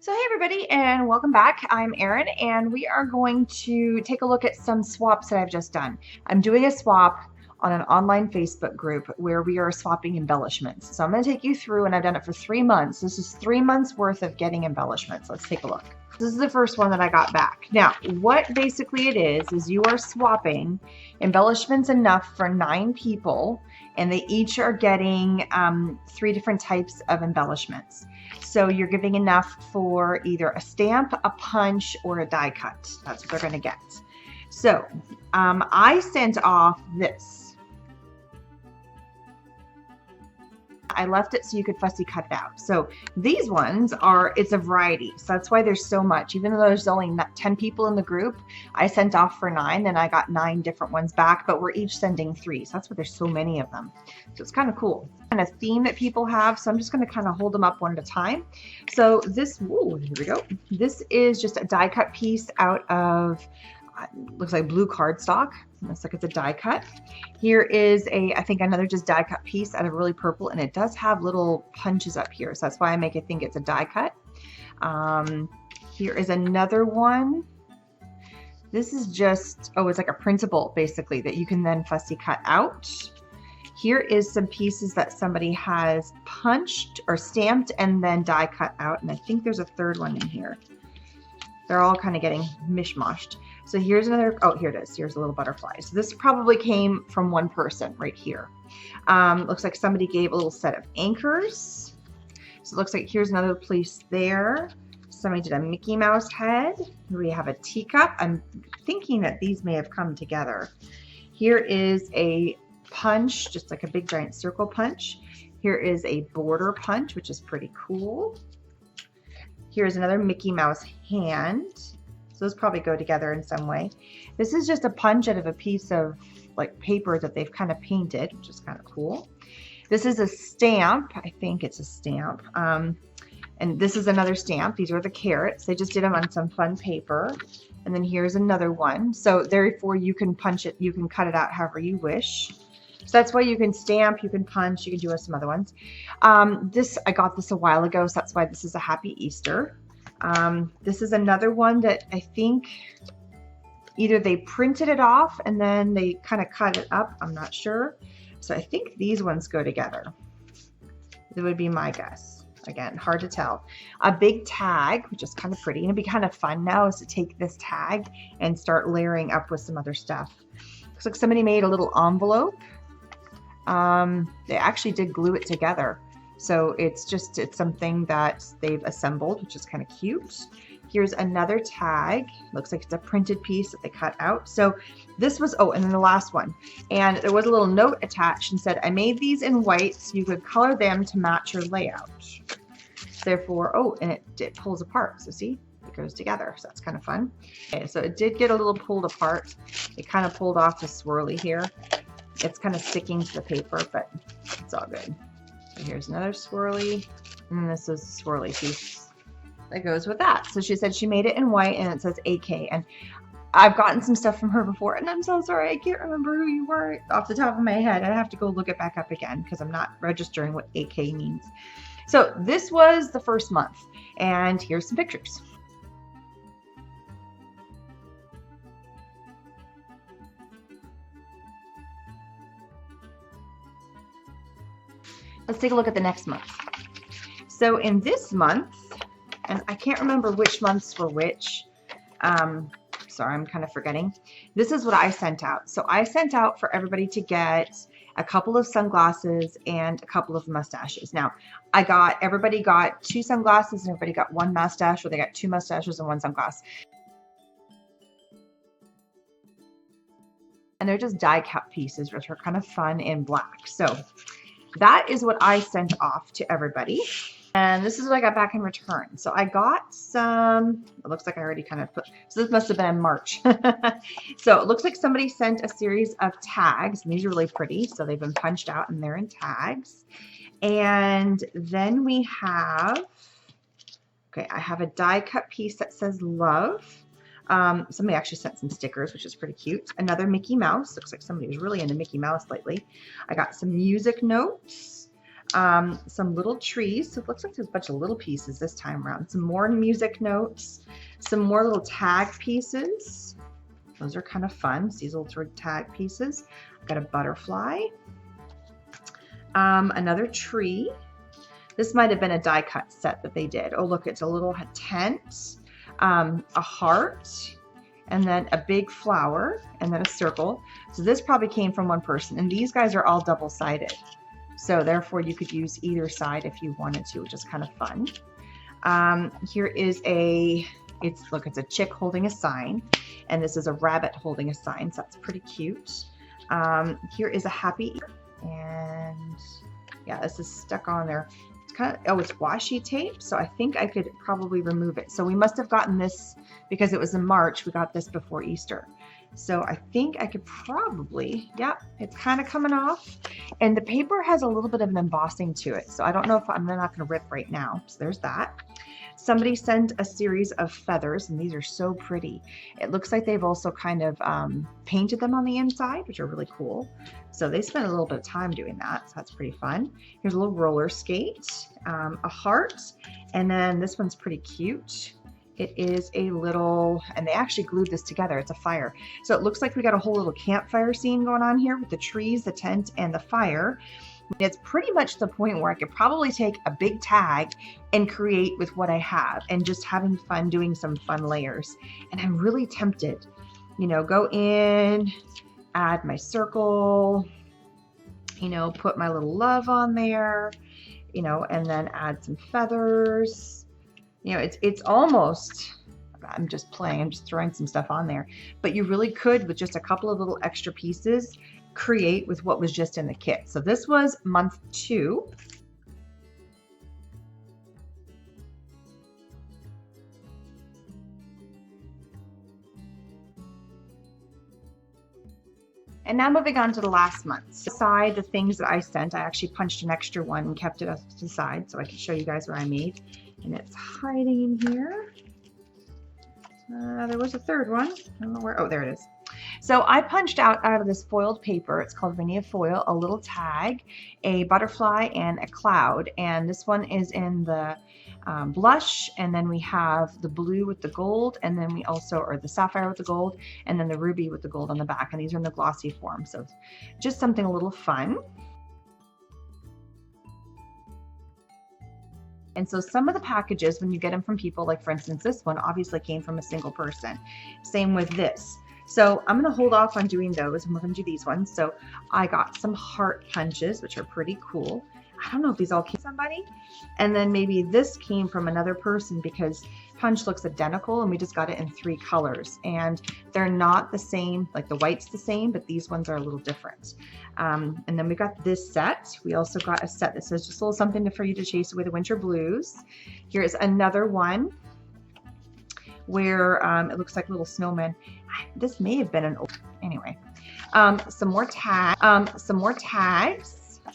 So hey everybody and welcome back. I'm Erin and we are going to take a look at some swaps that I've just done. I'm doing a swap on an online Facebook group where we are swapping embellishments. So I'm going to take you through, and I've done it for 3 months. This is 3 months worth of getting embellishments. Let's take a look. This is the first one that I got back. Now, what basically it is you are swapping embellishments enough for 9 people, and they each are getting 3 different types of embellishments. So you're giving enough for either a stamp, a punch, or a die cut. That's what they're going to get. So I sent off this. I left it so you could fussy cut it out. So these ones are, it's a variety. So that's why there's so much. Even though there's only 10 people in the group, I sent off for 9 and I got 9 different ones back, but we're each sending 3. So that's why there's so many of them. So it's kind of cool. And a theme that people have. So I'm just going to kind of hold them up one at a time. So this, ooh, here we go. This is just a die cut piece out of, looks like blue cardstock. Looks like it's a die cut. Here is I think another just die cut piece out of really purple, and it does have little punches up here. So that's why I make it think it's a die cut. Here is another one. This is just, oh, it's like a printable basically that you can then fussy cut out. Here is some pieces that somebody has punched or stamped and then die cut out. And I think there's a third one in here. They're all kind of getting mishmashed. So here's another, oh, here it is. Here's a little butterfly. So this probably came from one person right here. Looks like somebody gave a little set of anchors. So it looks like here's another piece there. Somebody did a Mickey Mouse head. Here we have a teacup. I'm thinking that these may have come together. Here is a punch, just like a big giant circle punch. Here is a border punch, which is pretty cool. Here's another Mickey Mouse hand. So those probably go together in some way. This is just a punch out of a piece of like paper that they've kind of painted, which is kind of cool. This is a stamp. I think it's a stamp. And this is another stamp. These are the carrots. They just did them on some fun paper. And then here's another one. So therefore you can punch it, you can cut it out however you wish. So that's why you can stamp, you can punch, you can do some other ones. I got this a while ago, so that's why this is a Happy Easter. This is another one that I think either they printed it off and then they kind of cut it up. I'm not sure. So I think these ones go together. That would be my guess. Again, hard to tell. A big tag, which is kind of pretty. And it'd be kind of fun now is to take this tag and start layering up with some other stuff. Looks like somebody made a little envelope. They actually did glue it together. So it's something that they've assembled, which is kind of cute. Here's another tag. Looks like it's a printed piece that they cut out. So this was, oh, and then the last one. And there was a little note attached and said, I made these in white so you could color them to match your layout. Therefore, oh, and it pulls apart. So see, it goes together. So that's kind of fun. Okay, so it did get a little pulled apart. It kind of pulled off the swirly here. It's kind of sticking to the paper, but it's all good. So here's another swirly, and this is the swirly piece that goes with that. So she said she made it in white and it says AK. And I've gotten some stuff from her before, and I'm so sorry, I can't remember who you were off the top of my head. I have to go look it back up again because I'm not registering what AK means. So this was the first month, and here's some pictures. Let's take a look at the next month. So in this month, and I can't remember which months were which. Sorry, I'm kind of forgetting. This is what I sent out. So I sent out for everybody to get a couple of sunglasses and a couple of mustaches. Now, everybody got 2 sunglasses and everybody got 1 mustache, or they got 2 mustaches and 1 sunglass. And they're just die cut pieces, which are kind of fun in black. So that is what I sent off to everybody. And this is what I got back in return. So I got some, it looks like I already kind of put, so this must have been in March. So it looks like somebody sent a series of tags, and these are really pretty. So they've been punched out and they're in tags. And then we have, okay, I have a die cut piece that says love. Somebody actually sent some stickers, which is pretty cute. Another Mickey Mouse. Looks like somebody was really into Mickey Mouse lately. I got some music notes. Some little trees. So it looks like there's a bunch of little pieces this time around. Some more music notes, some more little tag pieces. Those are kind of fun. These little sort of tag pieces. I've got a butterfly, another tree. This might have been a die cut set that they did. Oh, look, it's a little tent, a heart, and then a big flower, and then a circle. So this probably came from one person, and these guys are all double-sided. So therefore you could use either side if you wanted to, which is kind of fun. Here is it's a chick holding a sign, and this is a rabbit holding a sign, so that's pretty cute. Here is a happy, and yeah, this is stuck on there. It's kind of, oh, it's washi tape, so I think I could probably remove it. So we must have gotten this because it was in March. We got this before Easter. So I think I could probably, yeah, it's kind of coming off. And the paper has a little bit of an embossing to it. So I don't know if I'm not going to rip right now. So there's that. Somebody sent a series of feathers, and these are so pretty. It looks like they've also kind of painted them on the inside, which are really cool. So they spent a little bit of time doing that. So that's pretty fun. Here's a little roller skate, a heart, and then this one's pretty cute. It is a little, and they actually glued this together. It's a fire. So it looks like we got a whole little campfire scene going on here with the trees, the tent, and the fire. It's pretty much the point where I could probably take a big tag and create with what I have and just having fun doing some fun layers. And I'm really tempted, you know, go in, add my circle, you know, put my little love on there, you know, and then add some feathers. You know, it's almost, I'm just playing, I'm just throwing some stuff on there, but you really could, with just a couple of little extra pieces, create with what was just in the kit. So this was month 2. And now moving on to the last month. So aside the things that I sent, I actually punched an extra one and kept it to the side so I could show you guys what I made. And it's hiding in here. There was a third one. I don't know where. Oh, there it is. So I punched out of this foiled paper, it's called Rainier Foil, a little tag, a butterfly, and a cloud. And this one is in the blush, and then we have the blue with the gold, and then we also, or the sapphire with the gold, and then the ruby with the gold on the back. And these are in the glossy form, so just something a little fun. And so some of the packages, when you get them from people, like for instance, this one obviously came from a single person. Same with this. So I'm going to hold off on doing those, and we're going to do these ones. So I got some heart punches, which are pretty cool. I don't know if these all came from somebody. And then maybe this came from another person because punch looks identical, and we just got it in 3 colors. And they're not the same, like the white's the same, but these ones are a little different. And then we got this set. We also got a set that says just a little something for you to chase away the winter blues. Here's another one where it looks like a little snowman. This may have been an old, anyway. Some more tags,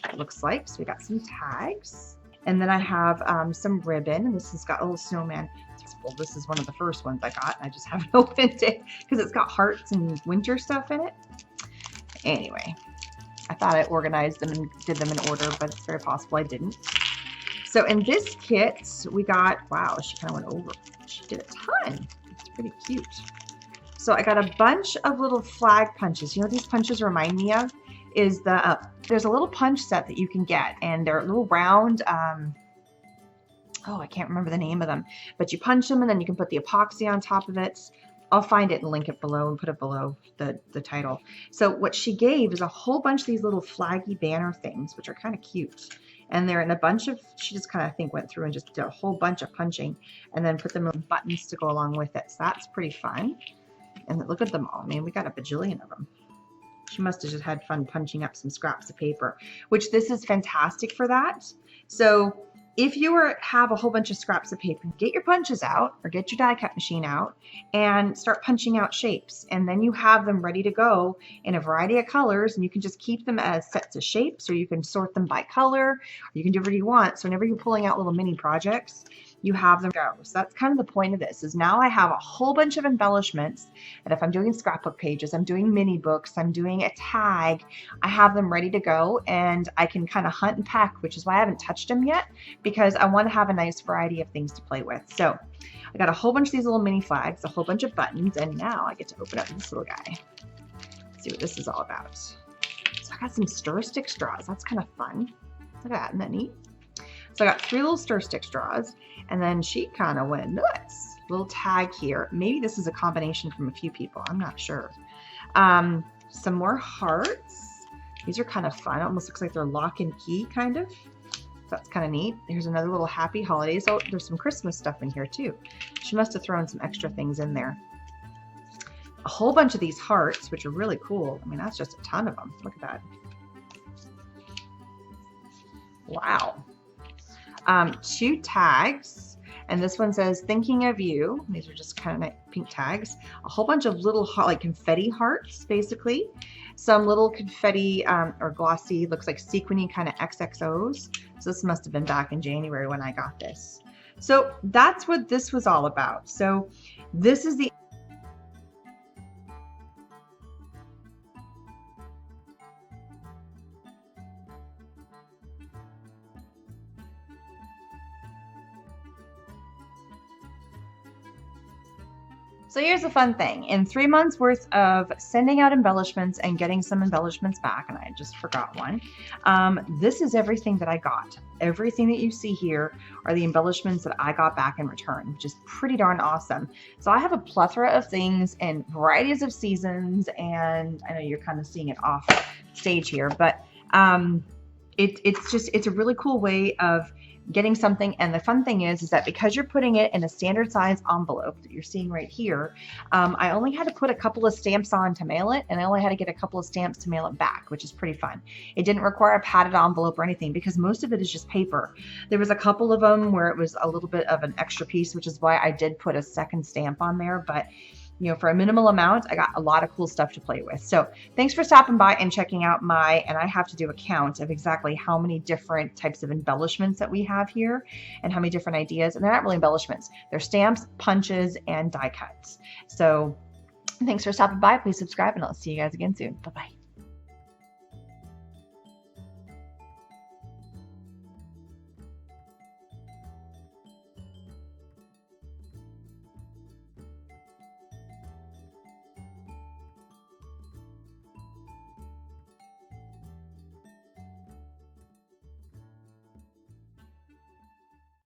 it looks like. So we got some tags. And then I have some ribbon, and this has got a little snowman. Well, this is one of the first ones I got. I just haven't opened it because it's got hearts and winter stuff in it. Anyway, I thought I organized them and did them in order, but it's very possible I didn't. So in this kit, we got, wow, she kind of went over. She did a ton. It's pretty cute. So I got a bunch of little flag punches. You know what these punches remind me of? Is the, there's a little punch set that you can get, and they're little round, oh, I can't remember the name of them, but you punch them and then you can put the epoxy on top of it. I'll find it and link it below and put it below the title. So what she gave is a whole bunch of these little flaggy banner things, which are kind of cute. And they're in a bunch of, she just kind of, I think, went through and just did a whole bunch of punching and then put them in buttons to go along with it. So that's pretty fun. And look at them all. Man, we got a bajillion of them. She must have just had fun punching up some scraps of paper, which this is fantastic for that. So if you have a whole bunch of scraps of paper, get your punches out or get your die cut machine out and start punching out shapes. And then you have them ready to go in a variety of colors, and you can just keep them as sets of shapes, or you can sort them by color, or you can do whatever you want. So whenever you're pulling out little mini projects, you have them go. So that's kind of the point of this, is now I have a whole bunch of embellishments. And if I'm doing scrapbook pages, I'm doing mini books, I'm doing a tag, I have them ready to go, and I can kind of hunt and peck, which is why I haven't touched them yet, because I want to have a nice variety of things to play with. So I got a whole bunch of these little mini flags, a whole bunch of buttons, and now I get to open up this little guy. Let's see what this is all about. So I got some stir stick straws. That's kind of fun. Look at that, isn't that neat? So I got 3 little stir stick straws, and then she kind of went nuts. Little tag here. Maybe this is a combination from a few people. I'm not sure. Some more hearts. These are kind of fun. It almost looks like they're lock and key kind of. So that's kind of neat. Here's another little happy holidays. Oh, there's some Christmas stuff in here too. She must have thrown some extra things in there. A whole bunch of these hearts, which are really cool. I mean, that's just a ton of them. Look at that. Wow. 2 tags, and this one says thinking of you. These are just kind of nice pink tags. A whole bunch of little like confetti hearts, basically. Some little confetti or glossy, looks like sequiny kind of XXOs. So this must have been back in January when I got this. So that's what this was all about. So this is the So here's the fun thing. In 3 months worth of sending out embellishments and getting some embellishments back, and I just forgot one, this is everything that I got. Everything that you see here are the embellishments that I got back in return, which is pretty darn awesome. So I have a plethora of things in varieties of seasons, and I know you're kind of seeing it off stage here, but it's a really cool way of getting something. And the fun thing is that because you're putting it in a standard size envelope that you're seeing right here, I only had to put a couple of stamps on to mail it, and I only had to get a couple of stamps to mail it back, which is pretty fun. It didn't require a padded envelope or anything because most of it is just paper. There was a couple of them where it was a little bit of an extra piece, which is why I did put a second stamp on there, but you know, for a minimal amount, I got a lot of cool stuff to play with. So thanks for stopping by and checking out and I have to do a count of exactly how many different types of embellishments that we have here and how many different ideas. And they're not really embellishments. They're stamps, punches, and die cuts. So thanks for stopping by. Please subscribe, and I'll see you guys again soon. Bye-bye.